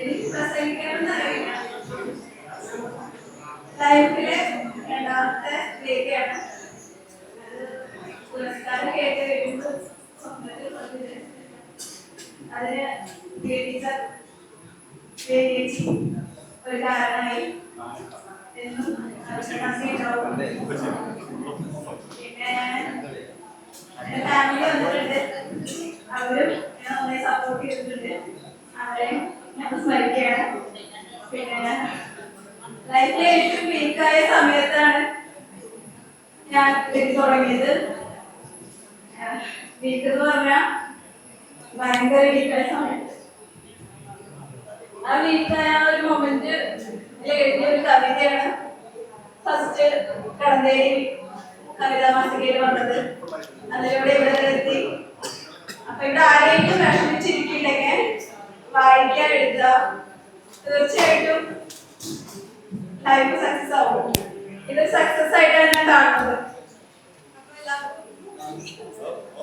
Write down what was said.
എനിക്ക് പ്രസംഗിക്കണമെന്ന് അറിയില്ല. ലൈഫിലെ രണ്ടാമത്തെ വേദിയാണ്. അത് പുരസ്കാരം കേട്ട് കഴിയുമ്പോൾ സ്വപ്നത്തിൽ അതിന് ടീച്ചർ ചേച്ചി ഒരു കാരണമായി എന്നും നന്ദിയുണ്ടാവും. പിന്നെ എന്റെ ഫാമിലി വന്നിട്ടുണ്ട്, അവരും ഞാൻ നന്നായി സപ്പോർട്ട് ചെയ്തിട്ടുണ്ട്, അവരെ ഞാൻ സ്മരിക്കുകയാണ്. പിന്നെ ലൈഫിലെ ഏറ്റവും വീക്കായ സമയത്താണ് ഞാൻ എഴുതി തുടങ്ങിയത്. വീക്ക് എന്ന് പറഞ്ഞാൽ ഭയങ്കര വീക്കായ സമയത്ത്. ആ വീക്കായ ഒരു മൊമെന്റ് എഴുതിയ ഒരു കവിതയാണ് ഫസ്റ്റ് കടന്തേരി കവിതാ മാസികയിൽ വന്നത്. അതിലൂടെ ഇവിടെ എത്തി. അപ്പൊ ഇവിടെ ആരെങ്കിലും വിഷമിച്ചിരിക്കില്ലെങ്കിൽ വായിക്കാൻ എഴുതുക, തീർച്ചയായിട്ടും ലൈഫ് സക്സസ് ആവും. ഇത് സക്സസ് ആയിട്ടാണ് ഞാൻ കാണുന്നത്.